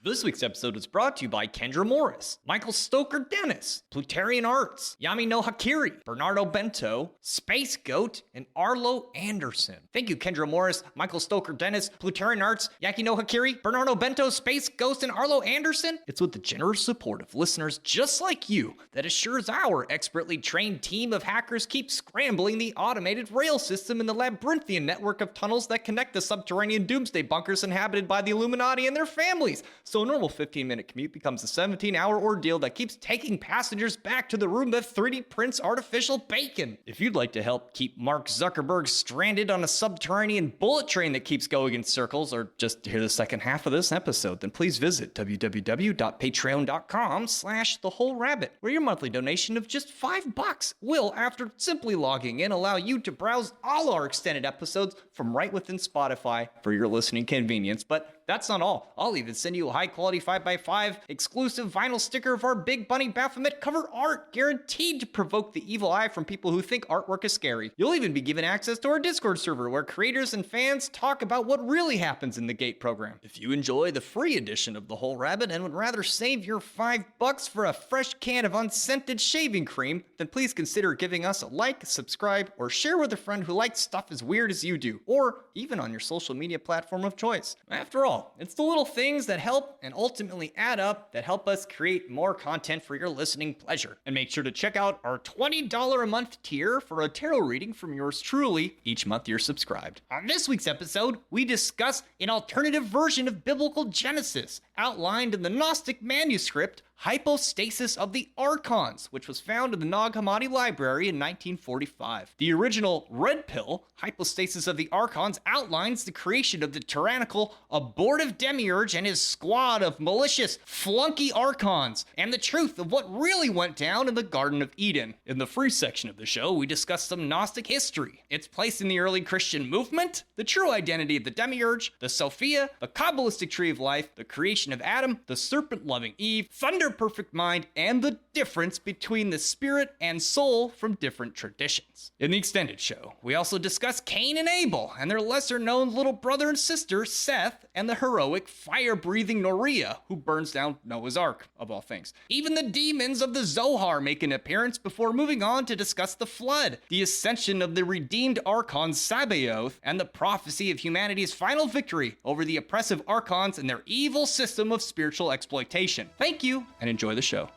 This week's episode is brought to you by Kendra Morris, Michael Stoker Dennis, Plutarian Arts, Yami no Hakiri, Bernardo Bento, Space Goat, and Arlo Anderson. Thank you, Kendra Morris, Michael Stoker Dennis, Plutarian Arts, Yaki no Hakiri, Bernardo Bento, Space Ghost, and Arlo Anderson. It's with the generous support of listeners just like you that assures our expertly trained team of hackers keep scrambling the automated rail system in the labyrinthian network of tunnels that connect the subterranean doomsday bunkers inhabited by the Illuminati and their families. So a normal 15-minute commute becomes a 17-hour ordeal that keeps taking passengers back to the room that 3D prints artificial bacon. If you'd like to help keep Mark Zuckerberg stranded on a subterranean bullet train that keeps going in circles, or just hear the second half of this episode, then please visit www.patreon.com/thewholerabbit, where your monthly donation of just $5 will, after simply logging in, allow you to browse all our extended episodes from right within Spotify for your listening convenience. But that's not all. I'll even send you a high-quality 5x5 exclusive vinyl sticker of our Big Bunny Baphomet cover art, guaranteed to provoke the evil eye from people who think artwork is scary. You'll even be given access to our Discord server, where creators and fans talk about what really happens in the Gate program. If you enjoy the free edition of The Whole Rabbit and would rather save your $5 for a fresh can of unscented shaving cream, then please consider giving us a like, subscribe, or share with a friend who likes stuff as weird as you do, or even on your social media platform of choice. After all, it's the little things that help and ultimately add up that help us create more content for your listening pleasure. And make sure to check out our $20 a month tier for a tarot reading from yours truly each month you're subscribed. On this week's episode, we discuss an alternative version of biblical Genesis outlined in the Gnostic manuscript Hypostasis of the Archons, which was found in the Nag Hammadi library in 1945. The original red pill, Hypostasis of the Archons, outlines the creation of the tyrannical, abortive demiurge and his squad of malicious, flunky archons, and the truth of what really went down in the Garden of Eden. In the free section of the show, we discuss some Gnostic history, its place in the early Christian movement, the true identity of the demiurge, the Sophia, the Kabbalistic Tree of Life, the creation of Adam, the serpent-loving Eve, thunder perfect mind, and the difference between the spirit and soul from different traditions. In the extended show, we also discuss Cain and Abel and their lesser-known little brother and sister, Seth, and the heroic fire-breathing Norea, who burns down Noah's Ark, of all things. Even the demons of the Zohar make an appearance before moving on to discuss the flood, the ascension of the redeemed archon Sabaoth, and the prophecy of humanity's final victory over the oppressive archons and their evil system of spiritual exploitation. Thank you, and enjoy the show.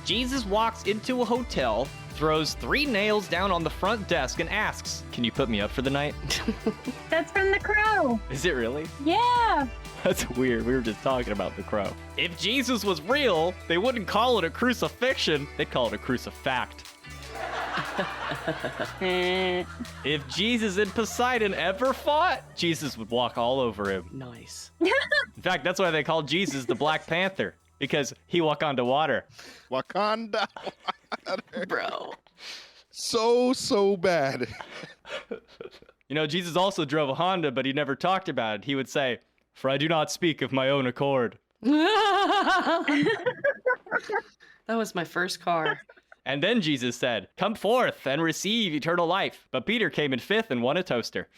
Jesus walks into a hotel, throws 3 nails down on the front desk, and asks, "Can you put me up for the night?" That's from The Crow. Is it really? Yeah. That's weird. We were just talking about The Crow. If Jesus was real, they wouldn't call it a crucifixion. They'd call it a crucifact. If Jesus and Poseidon ever fought, Jesus would walk all over him. Nice. In fact, that's why they called Jesus the Black Panther, because he walk onto water. Wakanda water. Bro. So bad. You know, Jesus also drove a Honda, but he never talked about it. He would say, "For I do not speak of my own accord." That was my first car. And then Jesus said, "Come forth and receive eternal life." But Peter came in 5th and won a toaster.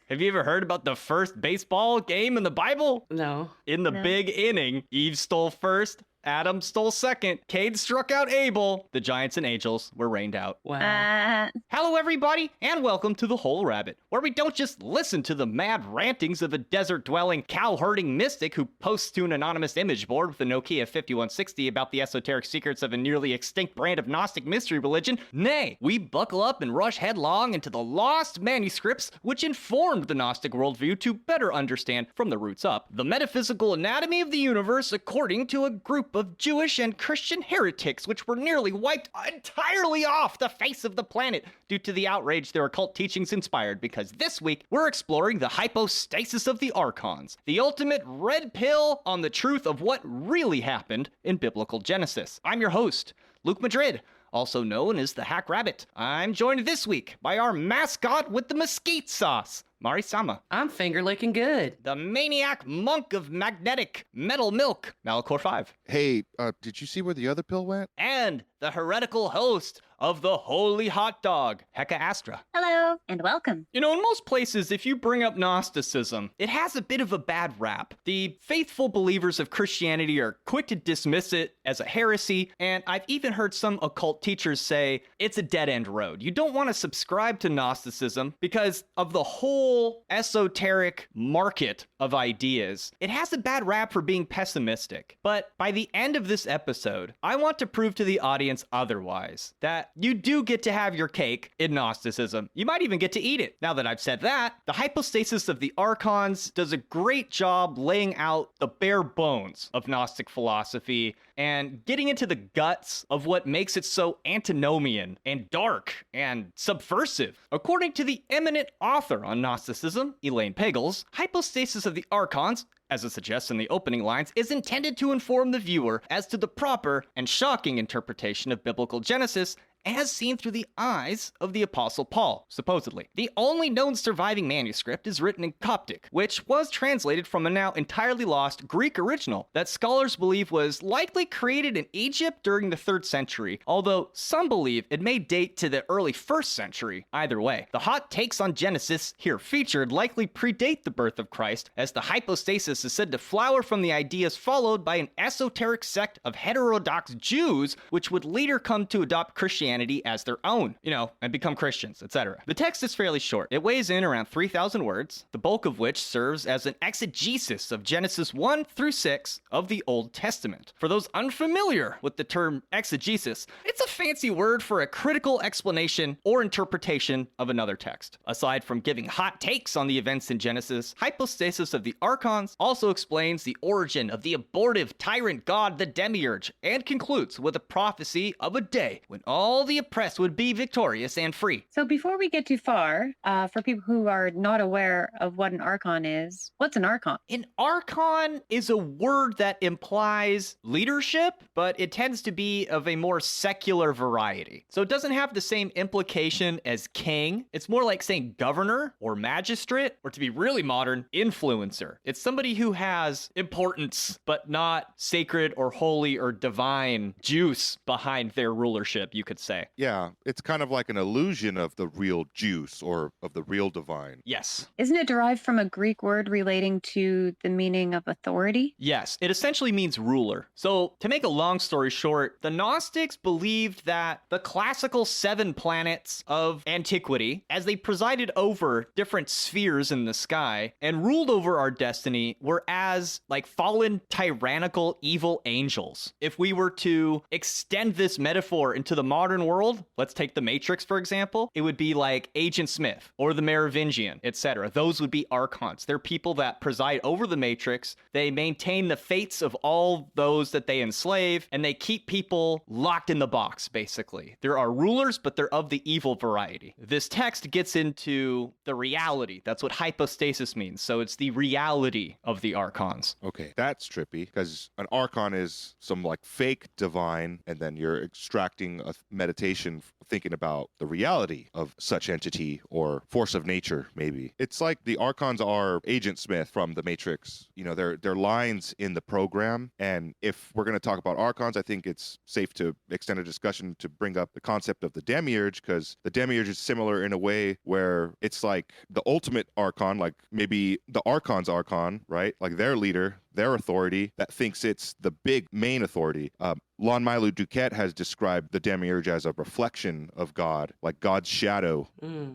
Have you ever heard about the first baseball game in the Bible? No. In the big inning, Eve stole first, Adam stole second, Cain struck out Abel, the giants and angels were rained out. Wow. Hello everybody, and welcome to The Whole Rabbit, where we don't just listen to the mad rantings of a desert-dwelling, cow-herding mystic who posts to an anonymous image board with a Nokia 5160 about the esoteric secrets of a nearly extinct brand of Gnostic mystery religion. Nay, we buckle up and rush headlong into the lost manuscripts which informed the Gnostic worldview to better understand, from the roots up, the metaphysical anatomy of the universe according to a group group of Jewish and Christian heretics which were nearly wiped entirely off the face of the planet due to the outrage their occult teachings inspired, because this week we're exploring the hypostasis of the Archons, the ultimate red pill on the truth of what really happened in biblical Genesis. I'm your host, Luke Madrid, also known as the Hack Rabbit. I'm joined this week by our mascot with the mesquite sauce, Mari Sama. I'm finger licking good. The maniac monk of magnetic metal milk, Malachor 5. Hey, did you see where the other pill went? And the heretical host of the holy hot dog, Hecka Astra. Hello, and welcome. You know, in most places, if you bring up Gnosticism, it has a bit of a bad rap. The faithful believers of Christianity are quick to dismiss it as a heresy, and I've even heard some occult teachers say it's a dead-end road. You don't want to subscribe to Gnosticism because of the whole esoteric market of ideas. It has a bad rap for being pessimistic. But by the end of this episode, I want to prove to the audience otherwise, that you do get to have your cake in Gnosticism. You might even get to eat it. Now that I've said that, the hypostasis of the Archons does a great job laying out the bare bones of Gnostic philosophy and getting into the guts of what makes it so antinomian and dark and subversive. According to the eminent author on Gnosticism, Elaine Pagels, hypostasis of the Archons, as it suggests in the opening lines, is intended to inform the viewer as to the proper and shocking interpretation of biblical Genesis as seen through the eyes of the Apostle Paul, supposedly. The only known surviving manuscript is written in Coptic, which was translated from a now entirely lost Greek original that scholars believe was likely created in Egypt during the 3rd century, although some believe it may date to the early 1st century. Either way, the hot takes on Genesis here featured likely predate the birth of Christ, as the hypostasis is said to flower from the ideas followed by an esoteric sect of heterodox Jews, which would later come to adopt Christianity as their own, and become Christians, etc. The text is fairly short. It weighs in around 3,000 words, the bulk of which serves as an exegesis of Genesis 1 through 6 of the Old Testament. For those unfamiliar with the term exegesis, it's a fancy word for a critical explanation or interpretation of another text. Aside from giving hot takes on the events in Genesis, hypostasis of the Archons also explains the origin of the abortive tyrant god, the demiurge, and concludes with a prophecy of a day when all the oppressed would be victorious and free. So before we get too far, for people who are not aware of what an archon is, what's an archon? An archon is a word that implies leadership, but it tends to be of a more secular variety. So it doesn't have the same implication as king. It's more like saying governor or magistrate, or to be really modern, influencer. It's somebody who has importance, but not sacred or holy or divine juice behind their rulership, you could say. Yeah, it's kind of like an illusion of the real juice or of the real divine. Yes. Isn't it derived from a Greek word relating to the meaning of authority? Yes, it essentially means ruler. So, to make a long story short, the Gnostics believed that the classical 7 planets of antiquity, as they presided over different spheres in the sky and ruled over our destiny, were as like fallen, tyrannical, evil angels. If we were to extend this metaphor into the modern world, let's take the Matrix for example, it would be like Agent Smith or the Merovingian, etc. Those would be archons. They're people that preside over the Matrix. They maintain the fates of all those that they enslave, and they keep people locked in the box, basically. There are rulers, but they're of the evil variety. This text gets into the reality. That's what hypostasis means. So it's the reality of the archons. Okay, that's trippy, because an archon is some like fake divine, and then you're extracting a meditation thinking about the reality of such entity or force of nature, maybe. It's like the archons are Agent Smith from the Matrix. They're lines in the program. And if we're going to talk about archons, I think it's safe to extend a discussion to bring up the concept of the demiurge, because the demiurge is similar in a way where it's like the ultimate archon, like maybe the archon's archon, right? Like their leader, their authority that thinks it's the big main authority. Lon Milo Duquette has described the demiurge as a reflection of God, like God's shadow.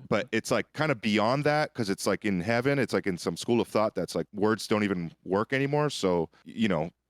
But it's like kind of beyond that, because it's like in heaven, it's like in some school of thought that's like words don't even work anymore. So,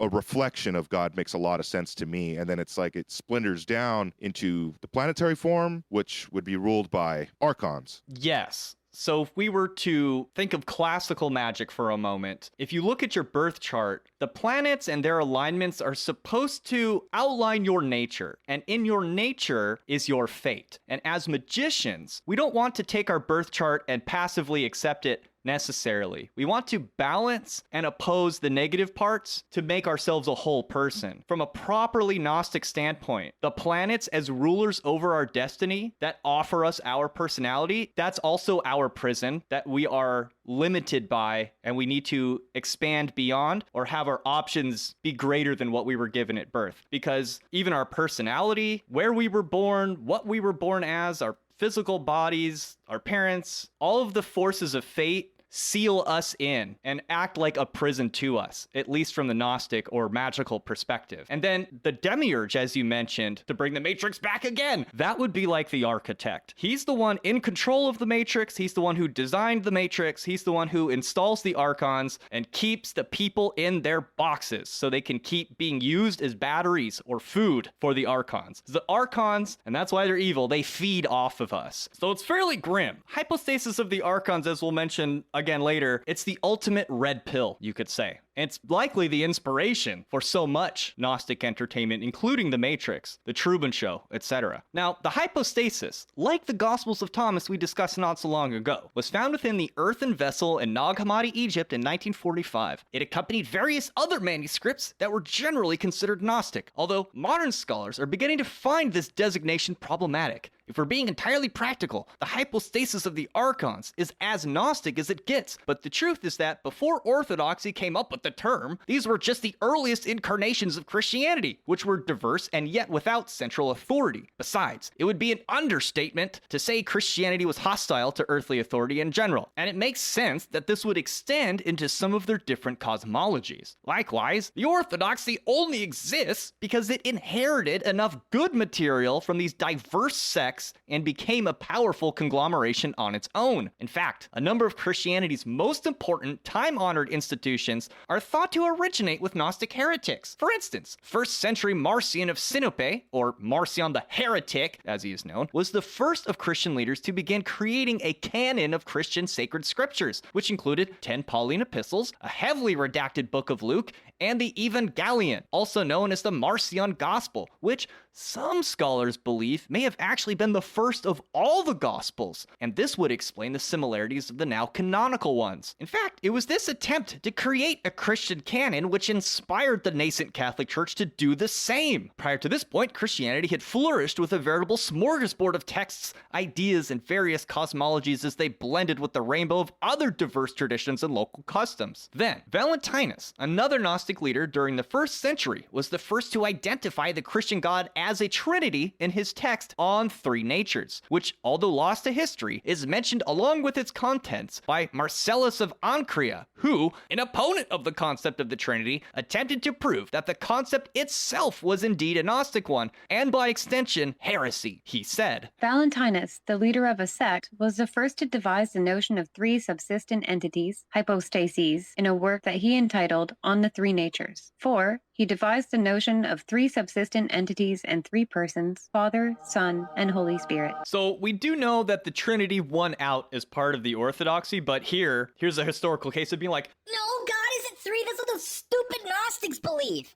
a reflection of God makes a lot of sense to me. And then it's like it splinters down into the planetary form, which would be ruled by archons. Yes. So if we were to think of classical magic for a moment, if you look at your birth chart, the planets and their alignments are supposed to outline your nature, and in your nature is your fate. And as magicians, we don't want to take our birth chart and passively accept it necessarily. We want to balance and oppose the negative parts to make ourselves a whole person. From a properly Gnostic standpoint, the planets as rulers over our destiny that offer us our personality, that's also our prison that we are limited by, and we need to expand beyond or have our options be greater than what we were given at birth. Because even our personality, where we were born, what we were born as, our physical bodies, our parents, all of the forces of fate seal us in and act like a prison to us, at least from the Gnostic or magical perspective. And then the demiurge, as you mentioned, to bring the Matrix back again, that would be like the architect. He's the one in control of the Matrix. He's the one who designed the Matrix. He's the one who installs the Archons and keeps the people in their boxes so they can keep being used as batteries or food for the Archons. The Archons, and that's why they're evil, they feed off of us. So it's fairly grim. Hypostasis of the Archons, as we'll mention again later, it's the ultimate red pill, you could say. It's likely the inspiration for so much Gnostic entertainment, including The Matrix, The Truman Show, etc. Now, the hypostasis, like the Gospels of Thomas we discussed not so long ago, was found within the earthen vessel in Nag Hammadi, Egypt in 1945. It accompanied various other manuscripts that were generally considered Gnostic, although modern scholars are beginning to find this designation problematic. If we're being entirely practical, the hypostasis of the Archons is as Gnostic as it gets, but the truth is that before Orthodoxy came up with the term, these were just the earliest incarnations of Christianity, which were diverse and yet without central authority. Besides, it would be an understatement to say Christianity was hostile to earthly authority in general, and it makes sense that this would extend into some of their different cosmologies. Likewise, the Orthodoxy only exists because it inherited enough good material from these diverse sects and became a powerful conglomeration on its own. In fact, a number of Christianity's most important time-honored institutions are thought to originate with Gnostic heretics. For instance, 1st century Marcion of Sinope, or Marcion the Heretic, as he is known, was the first of Christian leaders to begin creating a canon of Christian sacred scriptures, which included 10 Pauline epistles, a heavily redacted book of Luke, and the Evangelion, also known as the Marcion Gospel, which some scholars believe may have actually been the first of all the Gospels, and this would explain the similarities of the now canonical ones. In fact, it was this attempt to create a Christian canon which inspired the nascent Catholic Church to do the same. Prior to this point, Christianity had flourished with a veritable smorgasbord of texts, ideas, and various cosmologies as they blended with the rainbow of other diverse traditions and local customs. Then, Valentinus, another Gnostic leader during the 1st century, was the first to identify the Christian God as a trinity in his text On Three Natures, which, although lost to history, is mentioned along with its contents by Marcellus of Ancria, who, an opponent of the concept of the Trinity, attempted to prove that the concept itself was indeed a Gnostic one, and by extension, heresy. He said, Valentinus, the leader of a sect, was the first to devise the notion of three subsistent entities, hypostases, in a work that he entitled On the Three Natures. 4. He devised the notion of three subsistent entities and three persons, Father, Son, and Holy Spirit. So we do know that the Trinity won out as part of the Orthodoxy, but here's a historical case of being like, No, God isn't three. That's what those stupid Gnostics believe.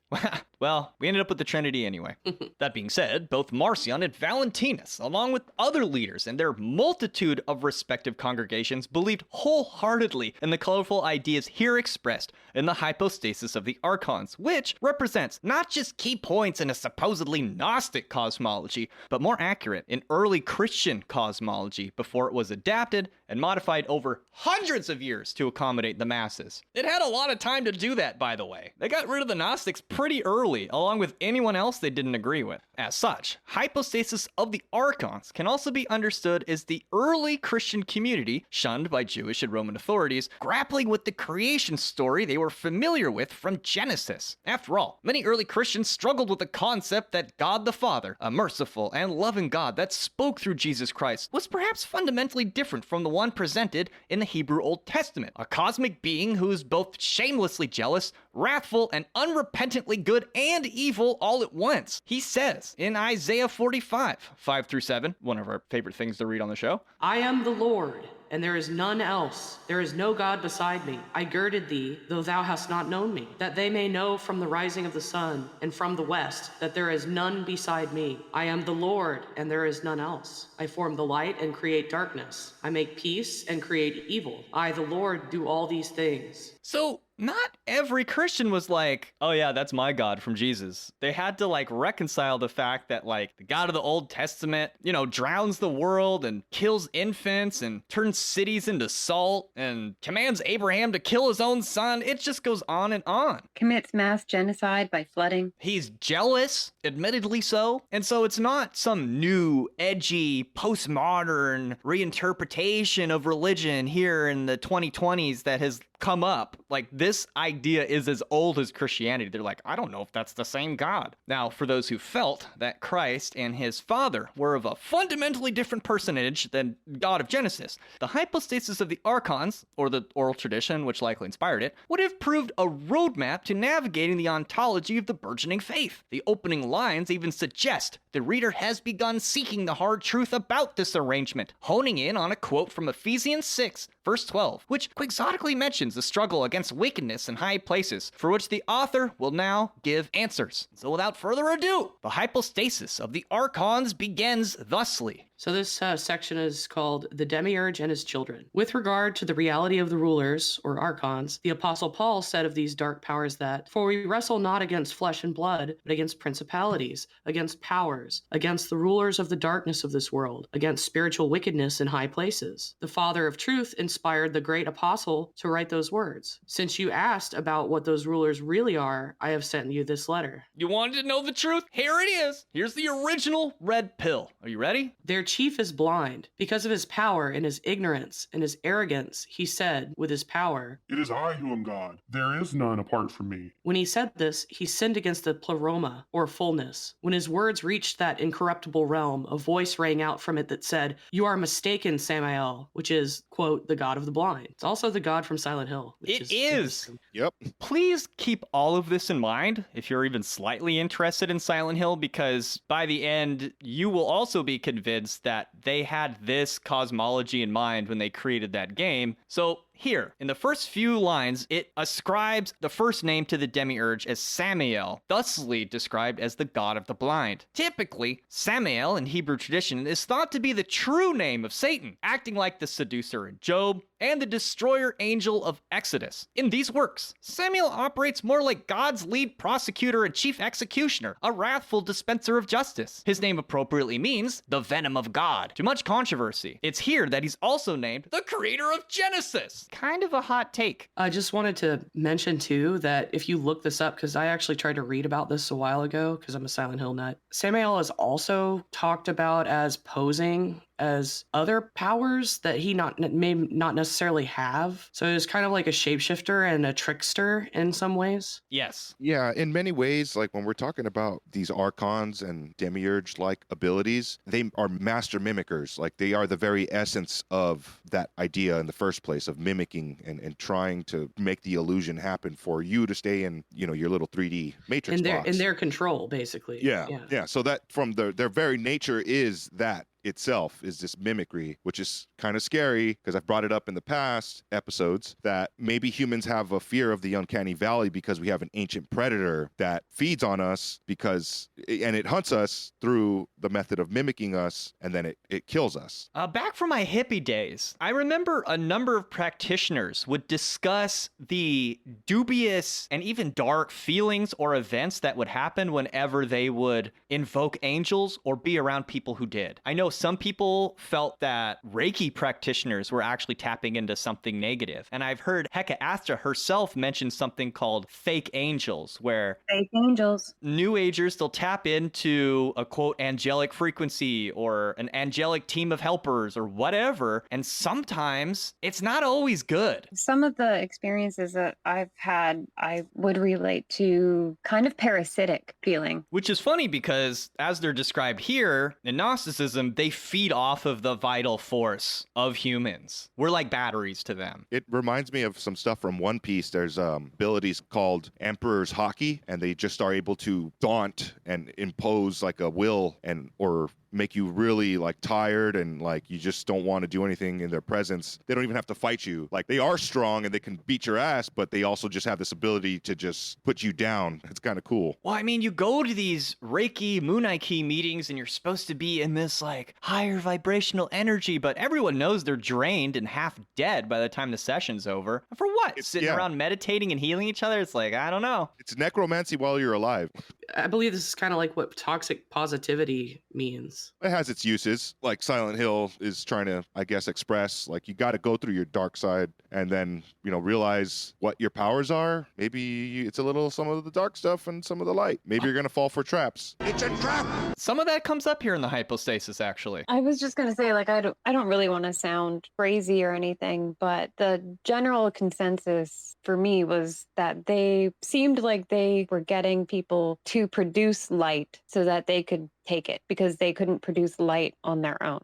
well, we ended up with the Trinity anyway. That being said, both Marcion and Valentinus, along with other leaders and their multitude of respective congregations, believed wholeheartedly in the colorful ideas here expressed in the hypostasis of the Archons, which represents not just key points in a supposedly Gnostic cosmology, but more accurate, in early Christian cosmology before it was adapted and modified over hundreds of years to accommodate the masses. It had a lot of time to do that, by the way. They got rid of the Gnostics pretty early, along with anyone else they didn't agree with. As such, hypostasis of the Archons can also be understood as the early Christian community, shunned by Jewish and Roman authorities, grappling with the creation story they were familiar with from Genesis. After all, many early Christians struggled with the concept that God the Father, a merciful and loving God that spoke through Jesus Christ, was perhaps fundamentally different from the one presented in the Hebrew Old Testament, a cosmic being who is both shamelessly jealous, wrathful, and unrepentantly good and evil all at once. He says in Isaiah 45, 5-7, one of our favorite things to read on the show, I am the Lord, and there is none else. There is no God beside me. I girded thee, though thou hast not known me, that they may know from the rising of the sun and from the west that there is none beside me. I am the Lord, and there is none else. I form the light and create darkness. I make peace and create evil. I, the Lord, do all these things. So, not every Christian was like, oh yeah, that's my God from Jesus. They had to like reconcile the fact that like the God of the Old Testament, drowns the world and kills infants and turns cities into salt and commands Abraham to kill his own son. It just goes on and on. Commits mass genocide by flooding. He's jealous, admittedly so. And so it's not some new, edgy, postmodern reinterpretation of religion here in the 2020s that has come up. Like, this idea is as old as Christianity. They're like, I don't know if that's the same God. Now, for those who felt that Christ and his Father were of a fundamentally different personage than God of Genesis, the hypostasis of the Archons, or the oral tradition, which likely inspired it, would have proved a roadmap to navigating the ontology of the burgeoning faith. The opening lines even suggest the reader has begun seeking the hard truth about this arrangement, honing in on a quote from Ephesians 6, verse 12, which quixotically mentions the struggle against wickedness in high places, for which the author will now give answers. So without further ado, the hypostasis of the Archons begins thusly. So this section is called The Demiurge and His Children. With regard to the reality of the rulers, or archons, the Apostle Paul said of these dark powers that, for we wrestle not against flesh and blood, but against principalities, against powers, against the rulers of the darkness of this world, against spiritual wickedness in high places. The Father of Truth inspired the great apostle to write those words. Since you asked about what those rulers really are, I have sent you this letter. You wanted to know the truth? Here it is. Here's the original red pill. Are you ready? Their chief is blind. Because of his power and his ignorance and his arrogance, he said with his power, It is I who am God. There is none apart from me. When he said this, he sinned against the pleroma, or fullness. When his words reached that incorruptible realm, a voice rang out from it that said, You are mistaken, Samael, which is, quote, the God of the blind. It's also the God from Silent Hill. It is. Yep. Please keep all of this in mind if you're even slightly interested in Silent Hill, because by the end, you will also be convinced that they had this cosmology in mind when they created that game. So here, in the first few lines, it ascribes the first name to the demiurge as Samael, thusly described as the god of the blind. Typically, Samael in Hebrew tradition is thought to be the true name of Satan, acting like the seducer in Job and the destroyer angel of Exodus. In these works, Samael operates more like God's lead prosecutor and chief executioner, a wrathful dispenser of justice. His name appropriately means the venom of God. To much controversy, it's here that he's also named the creator of Genesis. Kind of a hot take. I just wanted to mention, too, that if you look this up, because I actually tried to read about this a while ago, because I'm a Silent Hill nut, Samael is also talked about as posing as other powers that he may not necessarily have. So it's kind of like a shapeshifter and a trickster in some ways. Yes. Yeah, in many ways, like when we're talking about these archons and demiurge-like abilities, they are master mimickers. Like they are the very essence of that idea in the first place of mimicking and trying to make the illusion happen for you to stay in, your little 3D matrix box. In their control, basically. Yeah. So that from their very nature is that itself is this mimicry, which is kind of scary because I've brought it up in the past episodes that maybe humans have a fear of the uncanny valley because we have an ancient predator that feeds on us and it hunts us through the method of mimicking us, and then it kills us. Back from my hippie days, I remember a number of practitioners would discuss the dubious and even dark feelings or events that would happen whenever they would invoke angels or be around people who did. I know some people felt that Reiki practitioners were actually tapping into something negative. And I've heard Heka Astra herself mention something called fake angels, where Fake angels. New Agers, they'll tap into a quote angelic frequency or an angelic team of helpers or whatever. And sometimes it's not always good. Some of the experiences that I've had, I would relate to kind of parasitic feeling. Which is funny because, as they're described here, in Gnosticism, they feed off of the vital force of humans. We're like batteries to them. It reminds me of some stuff from One Piece. There's abilities called Emperor's Haki, and they just are able to daunt and impose like a will or make you really like tired and like you just don't want to do anything in their presence. They don't even have to fight you. Like they are strong and they can beat your ass, but they also just have this ability to just put you down. It's kind of cool. Well, I mean, you go to these Reiki, Munaiki meetings and you're supposed to be in this like higher vibrational energy, but everyone knows they're drained and half dead by the time the session's over. For what? Sitting around meditating and healing each other? It's like, I don't know. It's necromancy while you're alive. I believe this is kind of like what toxic positivity means. It has its uses. Like Silent Hill is trying to, I guess, express like you got to go through your dark side and then, realize what your powers are. Maybe it's a little some of the dark stuff and some of the light. Maybe you're going to fall for traps. It's a trap. Some of that comes up here in the hypostasis, actually. I was just going to say, like, I don't really want to sound crazy or anything, but the general consensus for me was that they seemed like they were getting people to produce light so that they could take it because they couldn't produce light on their own.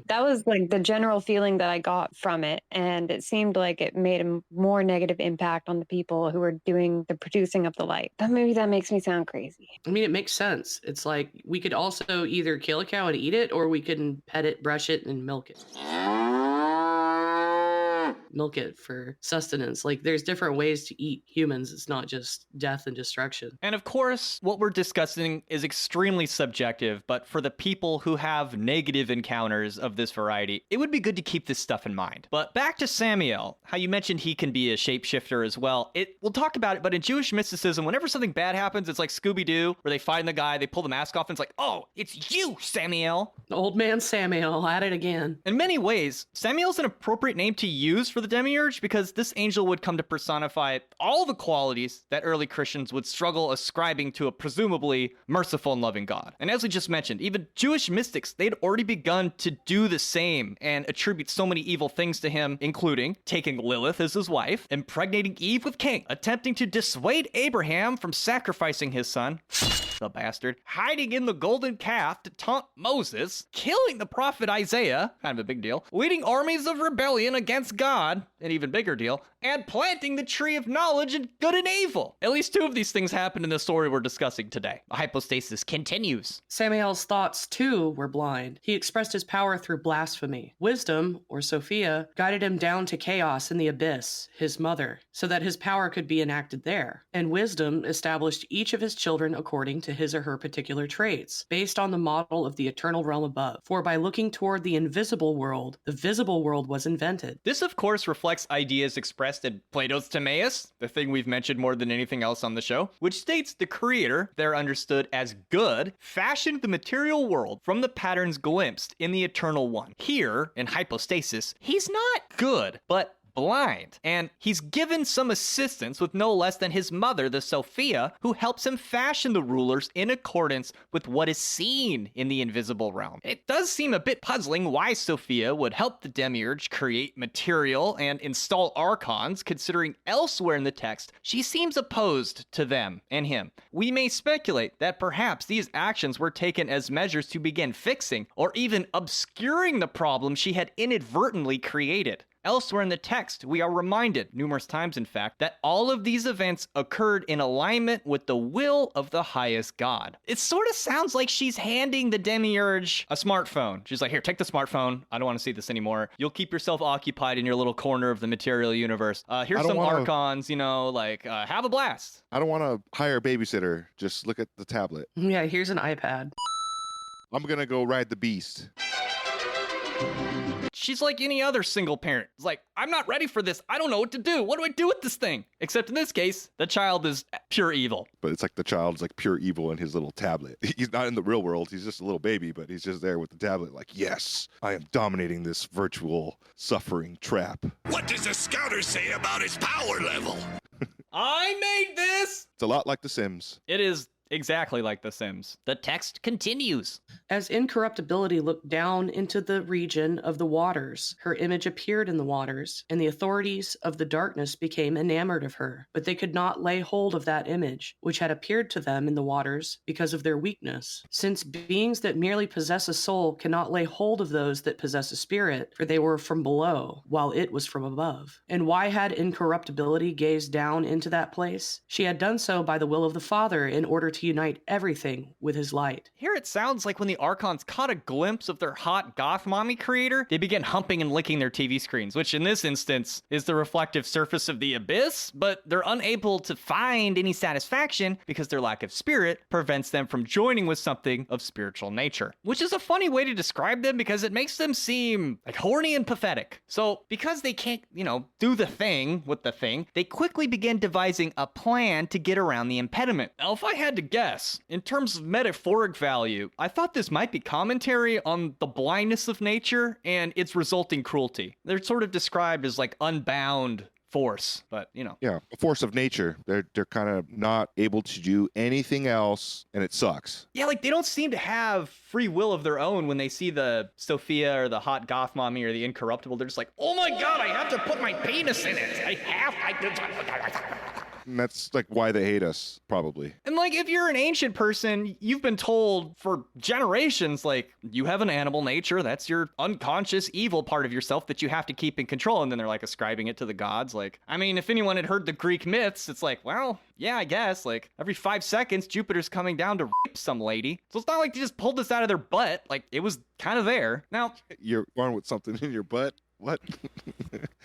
That was like the general feeling that I got from it. And it seemed like it made a more negative impact on the people who were doing the producing of the light. But maybe that makes me sound crazy. I mean, it makes sense. It's like we could also either kill a cow and eat it, or we can pet it, brush it, and milk it. Milk it for sustenance. Like there's different ways to eat humans. It's not just death and destruction. And of course, what we're discussing is extremely subjective, but for the people who have negative encounters of this variety, it would be good to keep this stuff in mind. But back to Samael, how you mentioned he can be a shapeshifter as well. We'll talk about it, but in Jewish mysticism, whenever something bad happens, it's like Scooby-Doo, where they find the guy, they pull the mask off, and it's like, oh, it's you, Samael. Old man Samuel at it again. In many ways, Samael's an appropriate name to use for the demiurge because this angel would come to personify all the qualities that early Christians would struggle ascribing to a presumably merciful and loving God. And as we just mentioned, even Jewish mystics, they'd already begun to do the same and attribute so many evil things to him, including taking Lilith as his wife, impregnating Eve with Cain, attempting to dissuade Abraham from sacrificing his son, the bastard, hiding in the golden calf to taunt Moses, killing the prophet Isaiah, kind of a big deal, leading armies of rebellion against God, an even bigger deal, and planting the tree of knowledge of good and evil. At least two of these things happened in the story we're discussing today. The hypostasis continues. Samael's thoughts, too, were blind. He expressed his power through blasphemy. Wisdom, or Sophia, guided him down to chaos in the abyss, his mother, so that his power could be enacted there. And wisdom established each of his children according to his or her particular traits, based on the model of the eternal realm above. For by looking toward the invisible world, the visible world was invented. This, of course, reflects ideas expressed in Plato's Timaeus, the thing we've mentioned more than anything else on the show, which states the creator, there understood as good, fashioned the material world from the patterns glimpsed in the eternal one. Here, in hypostasis, he's not good, but blind, and he's given some assistance with no less than his mother, the Sophia, who helps him fashion the rulers in accordance with what is seen in the invisible realm. It does seem a bit puzzling why Sophia would help the demiurge create material and install archons, considering elsewhere in the text she seems opposed to them and him. We may speculate that perhaps these actions were taken as measures to begin fixing or even obscuring the problem she had inadvertently created. Elsewhere in the text, we are reminded, numerous times in fact, that all of these events occurred in alignment with the will of the highest God. It sort of sounds like she's handing the demiurge a smartphone. She's like, here, take the smartphone. I don't want to see this anymore. You'll keep yourself occupied in your little corner of the material universe. Here's some archons, have a blast. I don't want to hire a babysitter. Just look at the tablet. Yeah, here's an iPad. I'm going to go ride the beast. She's like any other single parent. It's like, I'm not ready for this. I don't know what to do. What do I do with this thing? Except in this case, the child is pure evil. But it's like the child's like pure evil in his little tablet. He's not in the real world. He's just a little baby, but he's just there with the tablet like, yes, I am dominating this virtual suffering trap. What does the scouter say about his power level? I made this! It's a lot like The Sims. It is exactly like The Sims. The text continues. As incorruptibility looked down into the region of the waters, her image appeared in the waters, and the authorities of the darkness became enamored of her. But they could not lay hold of that image, which had appeared to them in the waters because of their weakness. Since beings that merely possess a soul cannot lay hold of those that possess a spirit, for they were from below, while it was from above. And why had incorruptibility gazed down into that place? She had done so by the will of the Father in order to to unite everything with his light. Here it sounds like when the Archons caught a glimpse of their hot goth mommy creator, they began humping and licking their TV screens, which in this instance is the reflective surface of the abyss, but they're unable to find any satisfaction because their lack of spirit prevents them from joining with something of spiritual nature. Which is a funny way to describe them because it makes them seem like horny and pathetic. So because they can't, do the thing with the thing, they quickly begin devising a plan to get around the impediment. Now, if I had to guess, in terms of metaphoric value, I thought this might be commentary on the blindness of nature and its resulting cruelty. They're sort of described as like unbound force, but Yeah, a force of nature. They're kind of not able to do anything else, and it sucks. Yeah, like they don't seem to have free will of their own when they see the Sophia or the hot goth mommy or the incorruptible. They're just like, oh my god, I have to put my penis in it. And that's like why they hate us, probably. And like, if you're an ancient person, you've been told for generations, like, you have an animal nature. That's your unconscious evil part of yourself that you have to keep in control. And then they're like ascribing it to the gods. Like, I mean, if anyone had heard the Greek myths, it's like, well, yeah, I guess. Like, every 5 seconds, Jupiter's coming down to rape some lady. So it's not like they just pulled this out of their butt. Like, it was kind of there. Now, You're born with something in your butt? What?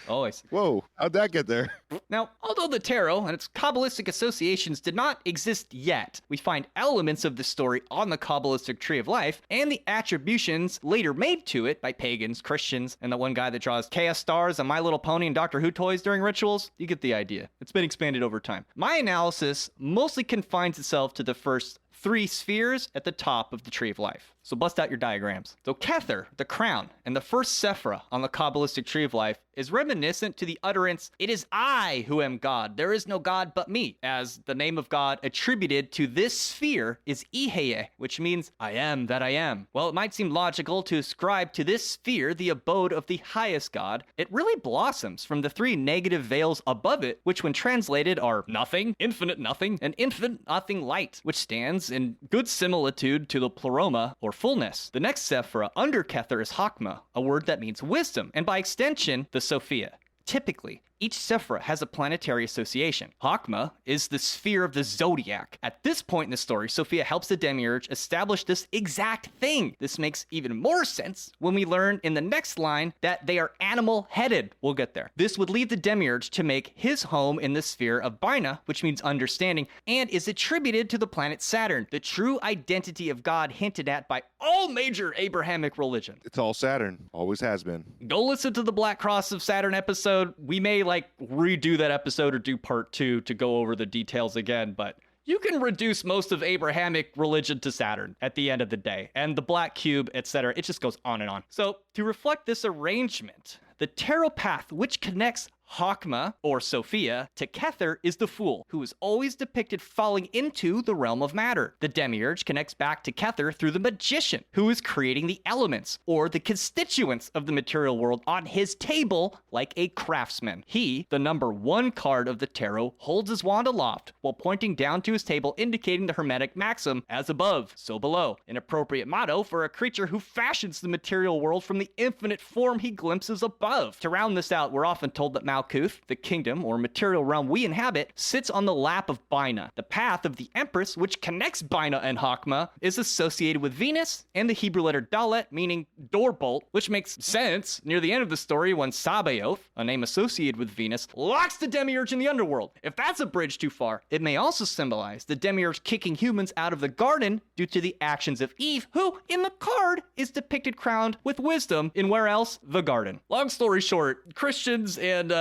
oh, I see. Whoa, how'd that get there? Now, although the tarot and its Kabbalistic associations did not exist yet, we find elements of the story on the Kabbalistic Tree of Life and the attributions later made to it by pagans, Christians, and the one guy that draws chaos stars and My Little Pony and Doctor Who toys during rituals. You get the idea. It's been expanded over time. My analysis mostly confines itself to the first 3 spheres at the top of the Tree of Life. So bust out your diagrams. So Kether, the crown, and the first Sephra on the Kabbalistic Tree of Life is reminiscent to the utterance, "It is I who am God, there is no God but me," as the name of God attributed to this sphere is Iheye, which means I am that I am. While it might seem logical to ascribe to this sphere the abode of the highest God, it really blossoms from the 3 negative veils above it, which when translated are nothing, and infinite nothing light, which stands in good similitude to the pleroma or fullness. The next Sephra under Kether is Hakma, a word that means wisdom, and by extension, the Sophia. Typically, each Sephra has a planetary association. Hakma is the sphere of the zodiac. At this point in the story, Sophia helps the demiurge establish this exact thing. This makes even more sense when we learn in the next line that they are animal-headed. We'll get there. This would lead the demiurge to make his home in the sphere of Bina, which means understanding, and is attributed to the planet Saturn, the true identity of God hinted at by all major Abrahamic religion. It's all Saturn. Always has been. Go listen to the Black Cross of Saturn episode. We may redo that episode or do part 2 to go over the details again, but you can reduce most of Abrahamic religion to Saturn at the end of the day, and the black cube, etc. It just goes on and on. So to reflect this arrangement, the tarot path which connects Hakma, or Sophia, to Kether is the Fool, who is always depicted falling into the realm of matter. The Demiurge connects back to Kether through the Magician, who is creating the elements, or the constituents of the material world on his table like a craftsman. He, the number 1 card of the tarot, holds his wand aloft, while pointing down to his table indicating the Hermetic maxim, as above, so below, an appropriate motto for a creature who fashions the material world from the infinite form he glimpses above. To round this out, we're often told that Malkuth, the kingdom or material realm we inhabit, sits on the lap of Bina. The path of the Empress, which connects Bina and Hakma, is associated with Venus and the Hebrew letter Dalet, meaning doorbolt, which makes sense near the end of the story when Sabaoth, a name associated with Venus, locks the demiurge in the underworld. If that's a bridge too far, it may also symbolize the demiurge kicking humans out of the garden due to the actions of Eve, who, in the card, is depicted crowned with wisdom in where else? The garden. Long story short, Christians and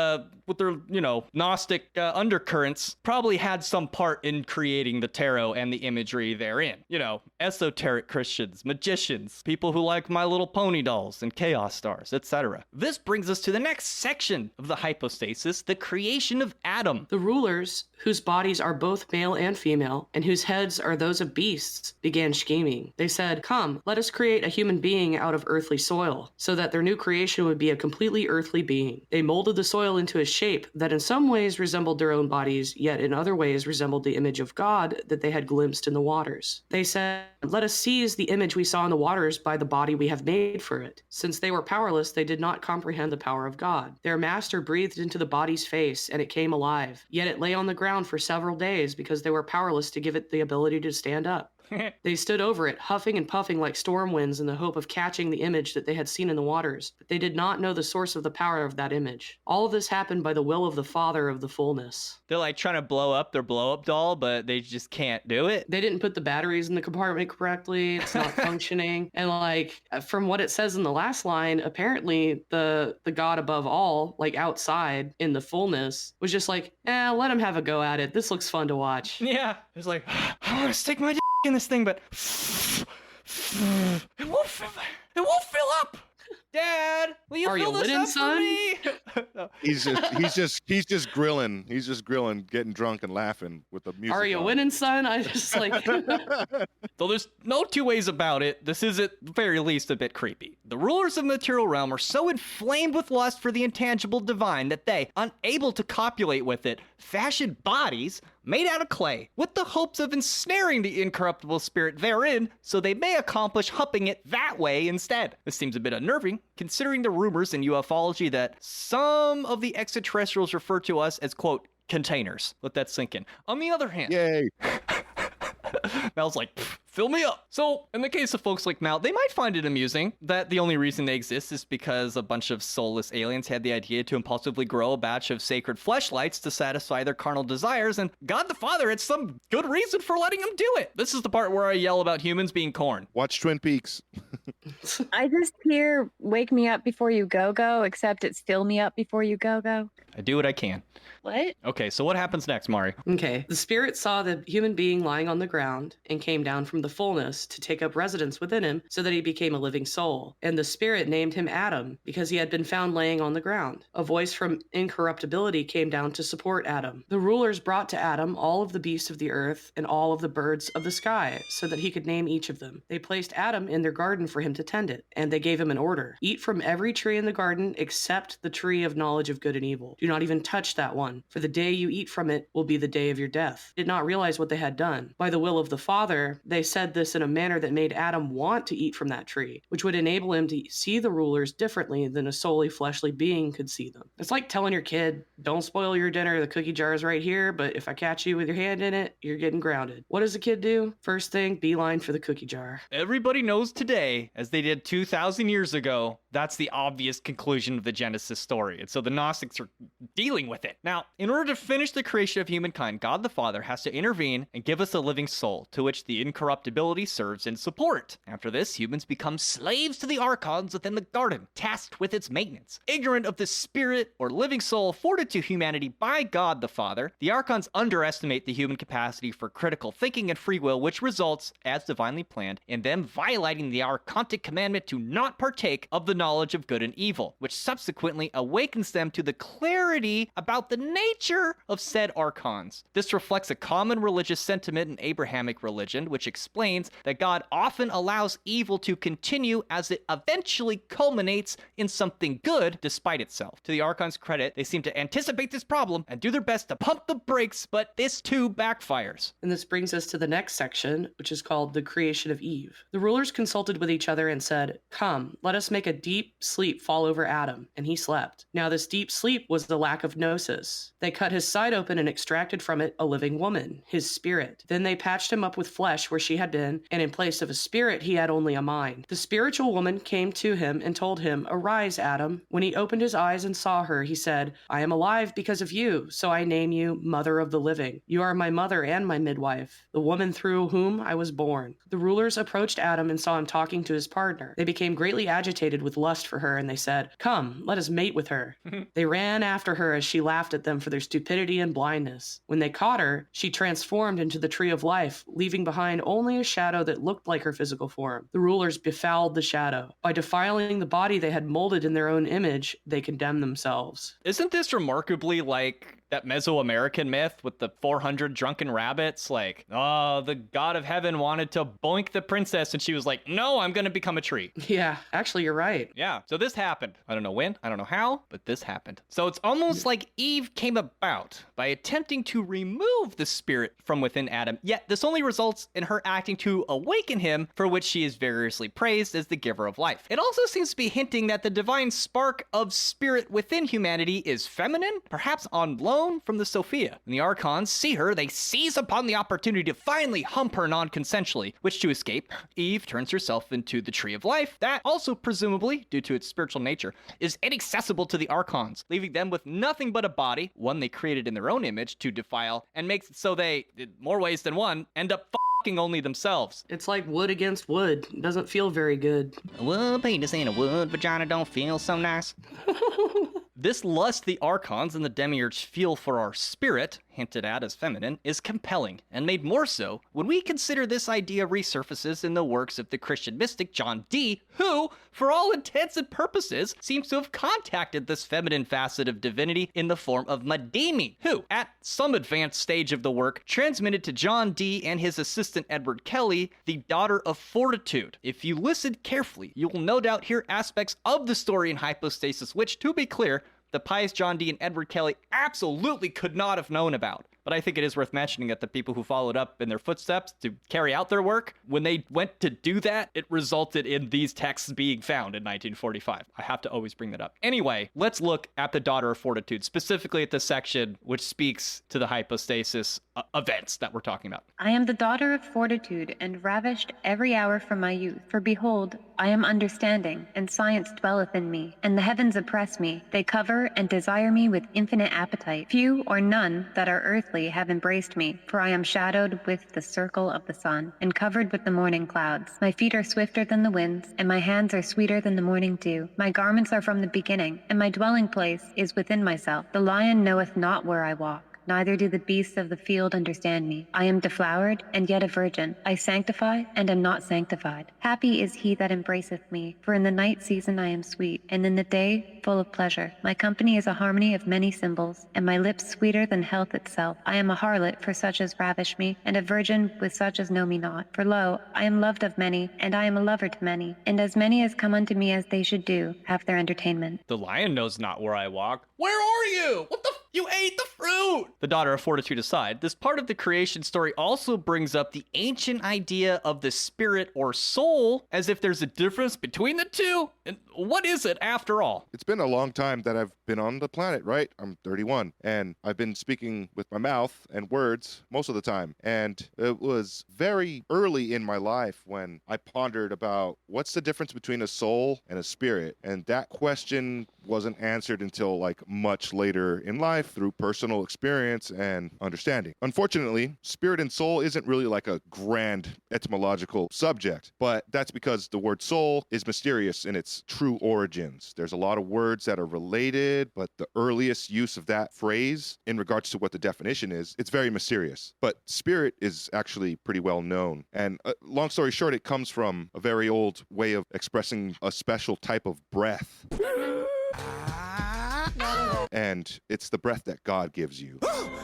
with their, Gnostic undercurrents, probably had some part in creating the tarot and the imagery therein. Esoteric Christians, magicians, people who like My Little Pony dolls and chaos stars, etc. This brings us to the next section of the hypostasis, the creation of Adam. The rulers, whose bodies are both male and female, and whose heads are those of beasts, began scheming. They said, "Come, let us create a human being out of earthly soil, so that their new creation would be a completely earthly being." They molded the soil into a shape that in some ways resembled their own bodies, yet in other ways resembled the image of God that they had glimpsed in the waters. They said, "Let us seize the image we saw in the waters by the body we have made for it." Since they were powerless, they did not comprehend the power of God. Their master breathed into the body's face, and it came alive. Yet it lay on the ground for several days because they were powerless to give it the ability to stand up. They stood over it, huffing and puffing like storm winds in the hope of catching the image that they had seen in the waters, but they did not know the source of the power of that image. All of this happened by the will of the Father of the fullness. They're like trying to blow up their blow-up doll, but they just can't do it. They didn't put the batteries in the compartment correctly. It's not functioning. And like, from what it says in the last line, apparently the God above all, like outside in the fullness, was just like, let him have a go at it. This looks fun to watch. Yeah. It's like, I want to stick my in this thing, but it won't fill up. Dad, will you Are fill you this winning, up son? for me? He's just grilling. He's just grilling, getting drunk and laughing with the music. Are you on. winning, son? I just like... Though there's no two ways about it, this is at the very least a bit creepy. The rulers of the material realm are so inflamed with lust for the intangible divine that they, unable to copulate with it, fashioned bodies made out of clay, with the hopes of ensnaring the incorruptible spirit therein, so they may accomplish humping it that way instead. This seems a bit unnerving, considering the rumors in ufology that some of the extraterrestrials refer to us as, quote, containers. Let that sink in. On the other hand, Yay! Mal's like, fill me up. So, in the case of folks like Mal, they might find it amusing that the only reason they exist is because a bunch of soulless aliens had the idea to impulsively grow a batch of sacred fleshlights to satisfy their carnal desires, and God the Father had some good reason for letting them do it. This is the part where I yell about humans being corn. Watch Twin Peaks. I just hear "wake me up before you go," except it's "fill me up before you go." I do what I can. What? Okay, so what happens next, Mari? Okay. The spirit saw the human being lying on the ground and came down from the fullness to take up residence within him so that he became a living soul. And the spirit named him Adam because he had been found laying on the ground. A voice from incorruptibility came down to support Adam. The rulers brought to Adam all of the beasts of the earth and all of the birds of the sky so that he could name each of them. They placed Adam in their garden for him to tend it, and they gave him an order. Eat from every tree in the garden except the tree of knowledge of good and evil. Do not even touch that one, for the day you eat from it will be the day of your death. Did not realize what they had done. By the will of the Father, they said this in a manner that made Adam want to eat from that tree, which would enable him to see the rulers differently than a solely fleshly being could see them. It's like telling your kid, don't spoil your dinner, the cookie jar is right here, but if I catch you with your hand in it, you're getting grounded. What does the kid do? First thing, beeline for the cookie jar. Everybody knows today, as they did 2,000 years ago, that's the obvious conclusion of the Genesis story. And so the Gnostics are dealing with it. Now, in order to finish the creation of humankind, God the Father has to intervene and give us a living soul, to which the incorruptibility serves in support. After this, humans become slaves to the Archons within the garden, tasked with its maintenance. Ignorant of the spirit or living soul afforded to humanity by God the Father, the Archons underestimate the human capacity for critical thinking and free will, which results, as divinely planned, in them violating the archontic commandment to not partake of the knowledge of good and evil, which subsequently awakens them to the clarity about the nature of said archons. This reflects a common religious sentiment in Abrahamic religion, which explains that God often allows evil to continue as it eventually culminates in something good despite itself. To the archons' credit, they seem to anticipate this problem and do their best to pump the brakes, but this too backfires. And this brings us to the next section, which is called the creation of Eve. The rulers consulted with each other and said, "Come, let us make a deep sleep fall over Adam." And he slept. Now this deep sleep was the lack of gnosis. They cut his side open and extracted from it a living woman, his spirit. Then they patched him up with flesh where she had been, and in place of a spirit, he had only a mind. The spiritual woman came to him and told him, "Arise, Adam." When he opened his eyes and saw her, he said, "I am alive because of you, so I name you Mother of the Living. You are my mother and my midwife, the woman through whom I was born." The rulers approached Adam and saw him talking to his partner. They became greatly agitated with lust for her, and they said, "Come, let us mate with her." They ran after her as she laughed at them for their stupidity and blindness. When they caught her, she transformed into the tree of life, leaving behind only a shadow that looked like her physical form. The rulers befouled the shadow. By defiling the body they had molded in their own image, they condemned themselves. Isn't this remarkably like that Mesoamerican myth with the 400 drunken rabbits. Like, oh, the god of heaven wanted to boink the princess, and she was like, no, I'm going to become a tree. Yeah, actually, you're right. Yeah, so this happened. I don't know when, I don't know how, but this happened. So it's almost like Eve came about by attempting to remove the spirit from within Adam, yet this only results in her acting to awaken him, for which she is variously praised as the giver of life. It also seems to be hinting that the divine spark of spirit within humanity is feminine, perhaps on loan from the Sophia. When the Archons see her, they seize upon the opportunity to finally hump her non-consensually, which to escape, Eve turns herself into the Tree of Life, that also presumably, due to its spiritual nature, is inaccessible to the Archons, leaving them with nothing but a body, one they created in their own image, to defile, and makes it so they, in more ways than one, end up fucking only themselves. It's like wood against wood. It doesn't feel very good. A wood penis and a wood vagina don't feel so nice. This lust the Archons and the demiurge feel for our spirit, hinted at as feminine, is compelling, and made more so when we consider this idea resurfaces in the works of the Christian mystic John Dee, who, for all intents and purposes, seems to have contacted this feminine facet of divinity in the form of Madimi, who, at some advanced stage of the work, transmitted to John Dee and his assistant Edward Kelly the daughter of fortitude. If you listen carefully, you will no doubt hear aspects of the story in Hypostasis which, to be clear, the pious John Dee and Edward Kelly absolutely could not have known about. But I think it is worth mentioning that the people who followed up in their footsteps to carry out their work, when they went to do that, it resulted in these texts being found in 1945. I have to always bring that up. Anyway, let's look at the Daughter of Fortitude, specifically at the section which speaks to the hypostasis events that we're talking about. I am the daughter of fortitude, and ravished every hour from my youth. For behold, I am understanding, and science dwelleth in me, and the heavens oppress me. They cover and desire me with infinite appetite. Few or none that are earthly have embraced me, for I am shadowed with the circle of the sun, and covered with the morning clouds. My feet are swifter than the winds, and my hands are sweeter than the morning dew. My garments are from the beginning, and my dwelling place is within myself. The lion knoweth not where I walk, neither do the beasts of the field understand me. I am deflowered, and yet a virgin. I sanctify, and am not sanctified. Happy is he that embraceth me, for in the night season I am sweet, and in the day full of pleasure. My company is a harmony of many cymbals, and my lips sweeter than health itself. I am a harlot for such as ravish me, and a virgin with such as know me not. For lo, I am loved of many, and I am a lover to many, and as many as come unto me as they should do, have their entertainment. The lion knows not where I walk. Where are you? What the you ate the fruit! The Daughter of Fortitude aside, this part of the creation story also brings up the ancient idea of the spirit or soul, as if there's a difference between the two. And what is it after all? It's been a long time that I've been on the planet, right? I'm 31, and I've been speaking with my mouth and words most of the time. And it was very early in my life when I pondered about what's the difference between a soul and a spirit. And that question wasn't answered until like much later in life through personal experience and understanding. Unfortunately, spirit and soul isn't really like a grand etymological subject, but that's because the word soul is mysterious in its true origins. There's a lot of words that are related, but the earliest use of that phrase in regards to what the definition is, it's very mysterious. But spirit is actually pretty well known. And long story short, it comes from a very old way of expressing a special type of breath. And it's the breath that God gives you.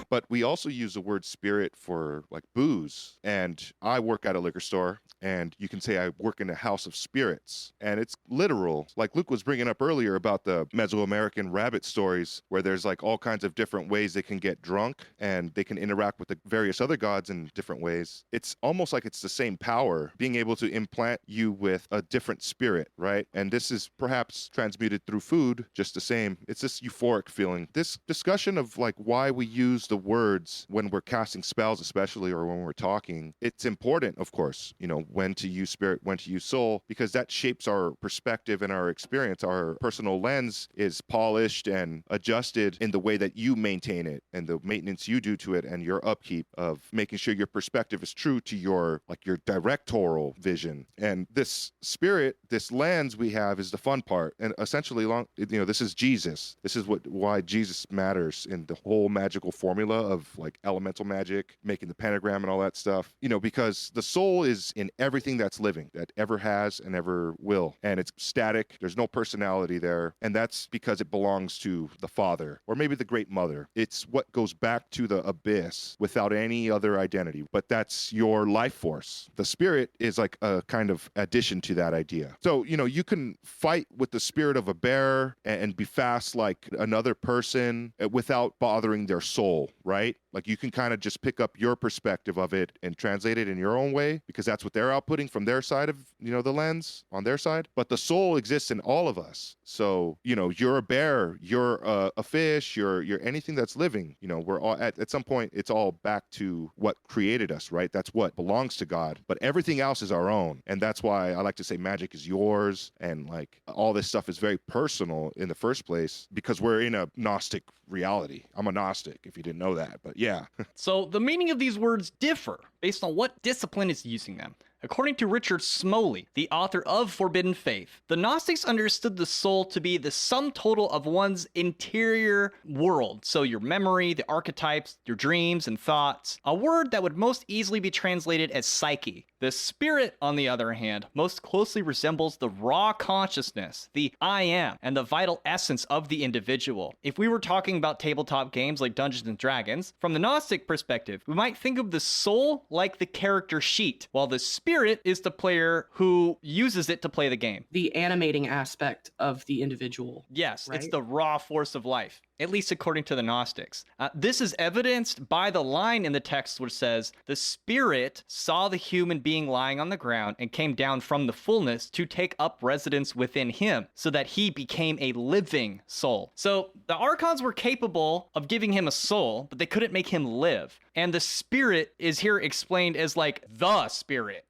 But we also use the word spirit for like booze. And I work at a liquor store, and you can say I work in a house of spirits. And it's literal. Like Luke was bringing up earlier about the Mesoamerican rabbit stories, where there's like all kinds of different ways they can get drunk, and they can interact with the various other gods in different ways. It's almost like it's the same power, being able to implant you with a different spirit, right? And this is perhaps transmuted through food, just the same. It's this euphoric feeling. This discussion of like why we use the words when we're casting spells, especially, or when we're talking, it's important, of course, you know, when to use spirit, when to use soul, because that shapes our perspective and our experience. Our personal lens is polished and adjusted in the way that you maintain it and the maintenance you do to it and your upkeep of making sure your perspective is true to your directorial vision. And this spirit, this lens we have is the fun part. And essentially, this is Jesus. This is why Jesus matters in the whole magical formula formula of like elemental magic, making the pentagram and all that stuff, because the soul is in everything that's living, that ever has and ever will. And it's static. There's no personality there. And that's because it belongs to the Father or maybe the Great Mother. It's what goes back to the abyss without any other identity. But that's your life force. The spirit is like a kind of addition to that idea. So, you can fight with the spirit of a bear and be fast like another person without bothering their soul, right? Like you can kind of just pick up your perspective of it and translate it in your own way because that's what they're outputting from their side of, the lens on their side. But the soul exists in all of us. So, you're a bear, you're a fish, you're anything that's living. We're all at some point, it's all back to what created us, right? That's what belongs to God. But everything else is our own. And that's why I like to say magic is yours. And like all this stuff is very personal in the first place because we're in a Gnostic reality. I'm a Gnostic, if you didn't know that. But yeah. So the meaning of these words differ based on what discipline is using them. According to Richard Smoley, the author of Forbidden Faith, the Gnostics understood the soul to be the sum total of one's interior world. So your memory, the archetypes, your dreams and thoughts. A word that would most easily be translated as psyche. The spirit, on the other hand, most closely resembles the raw consciousness, the I am, and the vital essence of the individual. If we were talking about tabletop games like Dungeons and Dragons, from the Gnostic perspective, we might think of the soul like the character sheet, while the spirit is the player who uses it to play the game. The animating aspect of the individual. Yes, right? It's the raw force of life, at least according to the Gnostics. This is evidenced by the line in the text which says, the spirit saw the human being lying on the ground and came down from the fullness to take up residence within him, so that he became a living soul. So the Archons were capable of giving him a soul, but they couldn't make him live. And the spirit is here explained as like the spirit,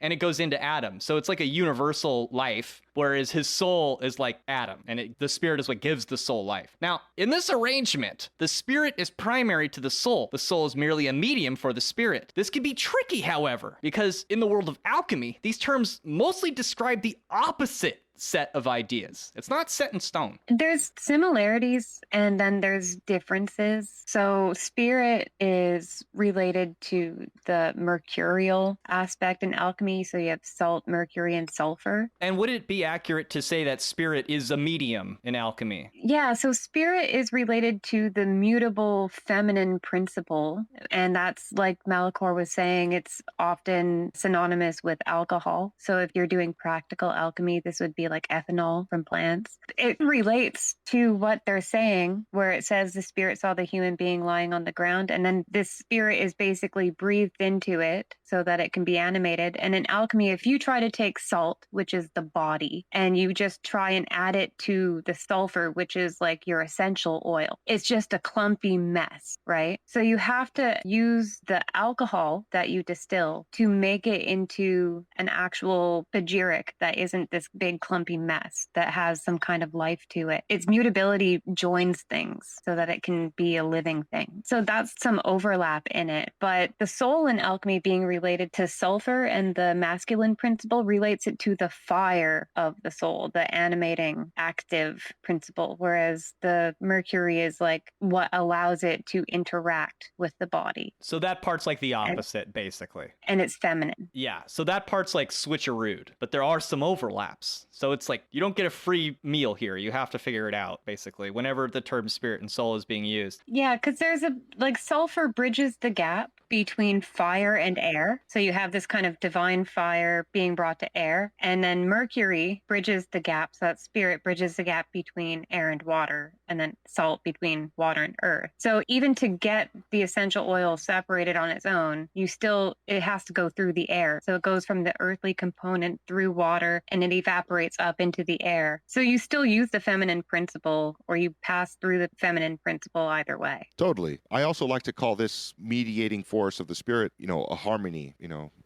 and it goes into Adam. So it's like a universal life, whereas his soul is like Adam, and the spirit is what gives the soul life. Now, in this arrangement, the spirit is primary to the soul. The soul is merely a medium for the spirit. This can be tricky, however, because in the world of alchemy, these terms mostly describe the opposite set of ideas. It's not set in stone. There's similarities and then there's differences. So spirit is related to the mercurial aspect in alchemy. So you have salt, mercury, and sulfur. And would it be accurate to say that spirit is a medium in alchemy? Yeah, so spirit is related to the mutable feminine principle. And that's like Malachor was saying, it's often synonymous with alcohol. So if you're doing practical alchemy, this would be like ethanol from plants. It relates to what they're saying, where it says the spirit saw the human being lying on the ground, and then this spirit is basically breathed into it so that it can be animated. And in alchemy, if you try to take salt, which is the body, and you just try and add it to the sulfur, which is like your essential oil, it's just a clumpy mess, right? So you have to use the alcohol that you distill to make it into an actual pagyric that isn't this big clumpy mess, that has some kind of life to it. Its mutability joins things so that it can be a living thing. So that's some overlap in it. But the soul in alchemy being related to sulfur, and the masculine principle relates it to the fire of the soul, the animating, active principle, whereas the mercury is like what allows it to interact with the body. So that part's like the opposite, basically. And it's feminine. Yeah, so that part's like switcherooed, but there are some overlaps. So it's like you don't get a free meal here. You have to figure it out, basically, whenever the term spirit and soul is being used. Yeah, because there's sulfur bridges the gap between fire and air. So you have this kind of divine fire being brought to air. And then mercury bridges the gap. So that spirit bridges the gap between air and water, and then salt between water and earth. So even to get the essential oil separated on its own, it has to go through the air. So it goes from the earthly component through water, and it evaporates up into the air. So you still use the feminine principle, or you pass through the feminine principle either way. Totally. I also like to call this mediating force of the spirit, a harmony,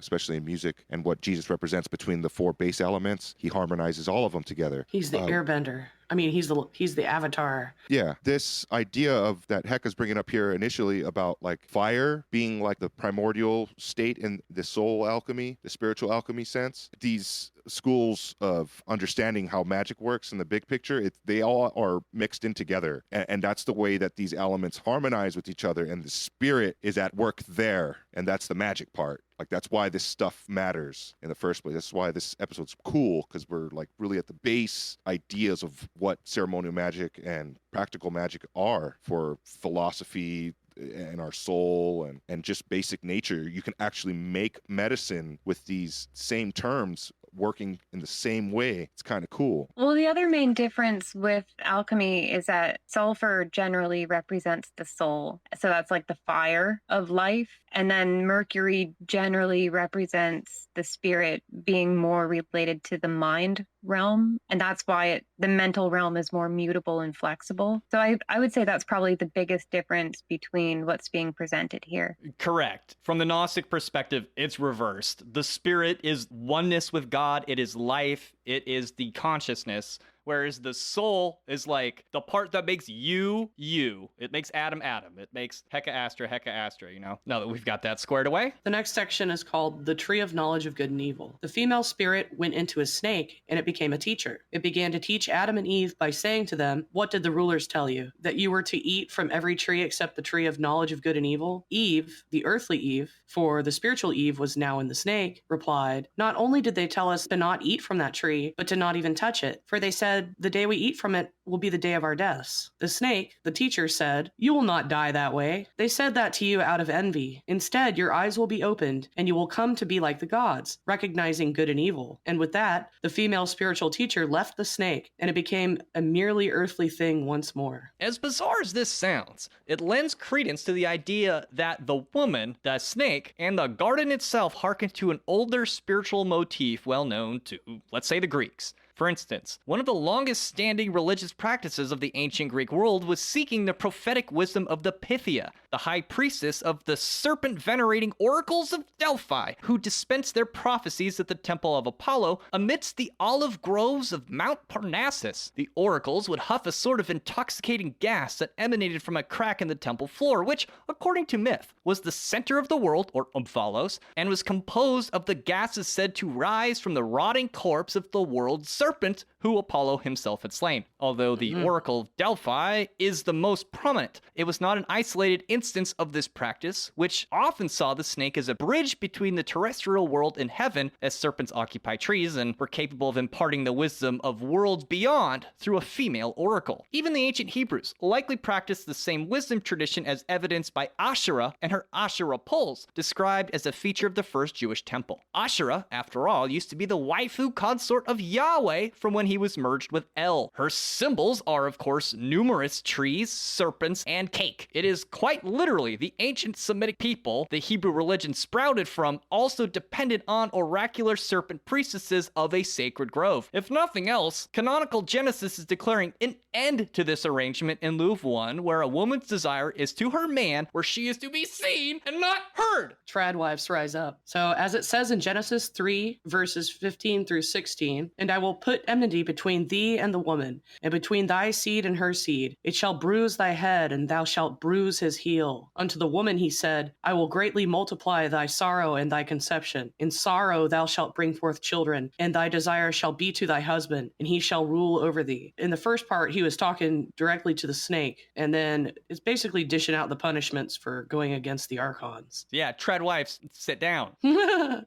especially in music, and what Jesus represents between the four base elements. He harmonizes all of them together. He's the airbender. I mean, he's the avatar. Yeah, this idea of that Heck is bringing up here initially about like fire being like the primordial state in the soul alchemy, the spiritual alchemy sense. These schools of understanding how magic works in the big picture, they all are mixed in together. And that's the way that these elements harmonize with each other, and the spirit is at work there. And that's the magic part. Like, that's why this stuff matters in the first place. That's why this episode's cool, because we're like really at the base ideas of what ceremonial magic and practical magic are for philosophy and our soul and just basic nature. You can actually make medicine with these same terms working in the same way. It's kind of cool. Well, the other main difference with alchemy is that sulfur generally represents the soul. So that's like the fire of life. And then mercury generally represents the spirit, being more related to the mind realm. And that's why the mental realm is more mutable and flexible. So I would say that's probably the biggest difference between what's being presented here. Correct. From the Gnostic perspective, it's reversed. The spirit is oneness with God. It is life. It is the consciousness. Whereas the soul is like the part that makes you, you. It makes Adam, Adam. It makes Hecka Astra, you know? Now that we've got that squared away. The next section is called the Tree of Knowledge of Good and Evil. The female spirit went into a snake, and it became a teacher. It began to teach Adam and Eve by saying to them, "What did the rulers tell you? That you were to eat from every tree except the tree of knowledge of good and evil?" Eve, the earthly Eve, for the spiritual Eve was now in the snake, replied, "Not only did they tell us to not eat from that tree, but to not even touch it. For they said, the day we eat from it will be the day of our deaths." The snake, the teacher, said, "You will not die that way. They said that to you out of envy. Instead, your eyes will be opened, and you will come to be like the gods, recognizing good and evil." And with that, the female spiritual teacher left the snake, and it became a merely earthly thing once more. As bizarre as this sounds, it lends credence to the idea that the woman, the snake, and the garden itself hearken to an older spiritual motif well known to, let's say, the Greeks. For instance, one of the longest standing religious practices of the ancient Greek world was seeking the prophetic wisdom of the Pythia, the high priestess of the serpent-venerating oracles of Delphi, who dispensed their prophecies at the temple of Apollo amidst the olive groves of Mount Parnassus. The oracles would huff a sort of intoxicating gas that emanated from a crack in the temple floor, which, according to myth, was the center of the world, or omphalos, and was composed of the gases said to rise from the rotting corpse of the world's serpent who Apollo himself had slain. Although the Oracle of Delphi is the most prominent, it was not an isolated instance of this practice, which often saw the snake as a bridge between the terrestrial world and heaven, as serpents occupy trees and were capable of imparting the wisdom of worlds beyond through a female oracle. Even the ancient Hebrews likely practiced the same wisdom tradition as evidenced by Asherah and her Asherah poles, described as a feature of the first Jewish temple. Asherah, after all, used to be the waifu consort of Yahweh from when he was merged with El. Her symbols are, of course, numerous trees, serpents, and cake. It is quite literally the ancient Semitic people the Hebrew religion sprouted from also depended on oracular serpent priestesses of a sacred grove. If nothing else, canonical Genesis is declaring an end to this arrangement in lieu of one where a woman's desire is to her man, where she is to be seen and not heard. Trad wives rise up. So as it says in Genesis 3, verses 15 through 16, "And I will put enmity between thee and the woman, and between thy seed and her seed. It shall bruise thy head, and thou shalt bruise his heel. Unto the woman he said, I will greatly multiply thy sorrow and thy conception. In sorrow thou shalt bring forth children, and thy desire shall be to thy husband, and he shall rule over thee." In the first part, he was talking directly to the snake, and then it's basically dishing out the punishments for going against the Archons. Yeah, tread wives, sit down.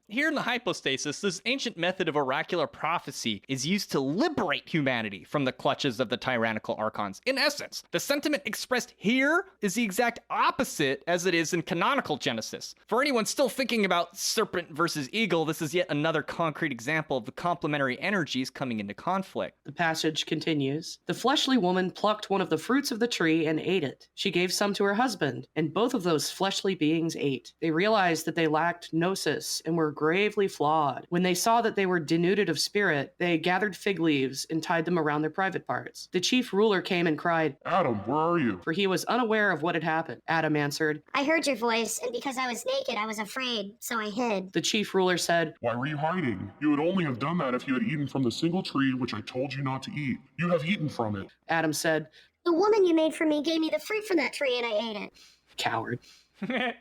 Here in the Hypostasis, this ancient method of oracular prophecy is used to liberate humanity from the clutches of the tyrannical Archons. In essence, the sentiment expressed here is the exact opposite as it is in canonical Genesis. For anyone still thinking about serpent versus eagle, this is yet another concrete example of the complementary energies coming into conflict. The passage continues. "The fleshly woman plucked one of the fruits of the tree and ate it. She gave some to her husband, and both of those fleshly beings ate. They realized that they lacked gnosis and were gravely flawed. When they saw that they were denuded of spirit, they gathered fig leaves and tied them around their private parts. The chief ruler came and cried, 'Adam, where are you?' for he was unaware of what had happened. Adam answered, I heard your voice, and because I was naked, I was afraid, so I hid. The chief ruler said, 'Why were you hiding? You would only have done that if you had eaten from the single tree which I told you not to eat. You have eaten from it.' Adam said, The woman you made for me gave me the fruit from that tree, and I ate it. Coward.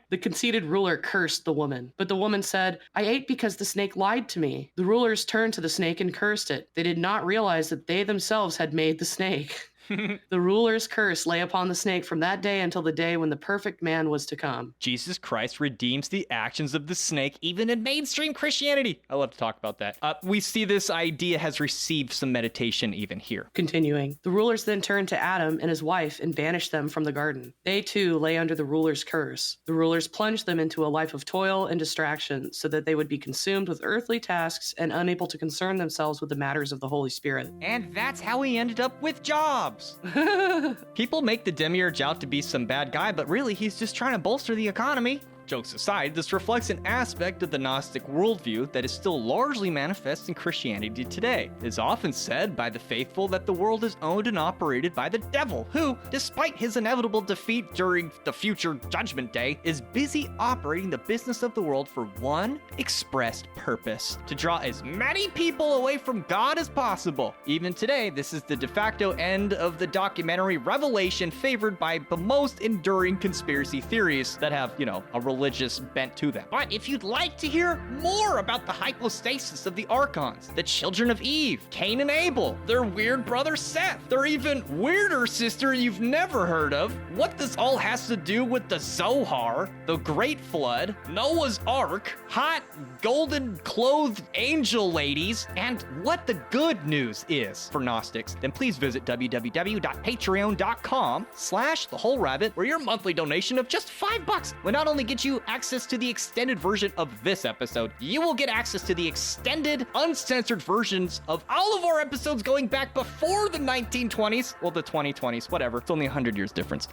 The conceited ruler cursed the woman, but the woman said, I ate because the snake lied to me. The rulers turned to the snake and cursed it. They did not realize that they themselves had made the snake. The ruler's curse lay upon the snake from that day until the day when the perfect man was to come. Jesus Christ redeems the actions of the snake even in mainstream Christianity. I love to talk about that. We see this idea has received some meditation even here. Continuing, the rulers then turned to Adam and his wife and banished them from the garden. They too lay under the ruler's curse. The rulers plunged them into a life of toil and distraction so that they would be consumed with earthly tasks and unable to concern themselves with the matters of the Holy Spirit. And that's how he ended up with jobs. People make the demiurge out to be some bad guy, but really he's just trying to bolster the economy. Jokes aside, this reflects an aspect of the Gnostic worldview that is still largely manifest in Christianity today. It is often said by the faithful that the world is owned and operated by the devil, who, despite his inevitable defeat during the future judgment day, is busy operating the business of the world for one expressed purpose: to draw as many people away from God as possible. Even today, this is the de facto end of the documentary Revelation, favored by the most enduring conspiracy theories that have, a religious bent to them. But if you'd like to hear more about the hypostasis of the Archons, the children of Eve, Cain and Abel, their weird brother Seth, their even weirder sister you've never heard of, what this all has to do with the Zohar, the Great Flood, Noah's Ark, hot golden clothed angel ladies, and what the good news is for Gnostics, then please visit www.patreon.com/thewholerabbit, where your monthly donation of just $5 will not only get you access to the extended version of this episode, you will get access to the extended, uncensored versions of all of our episodes going back before the 1920s. Well, the 2020s, whatever. It's only 100 years difference.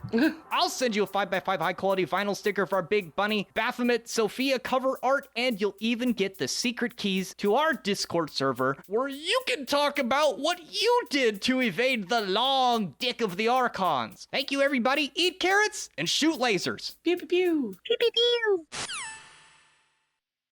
I'll send you a 5x5 high-quality vinyl sticker of our Big Bunny Baphomet Sophia cover art, and you'll even get the secret keys to our Discord server, where you can talk about what you did to evade the long dick of the Archons. Thank you, everybody. Eat carrots and shoot lasers. Pew, pew, pew. Pew, pew, pew.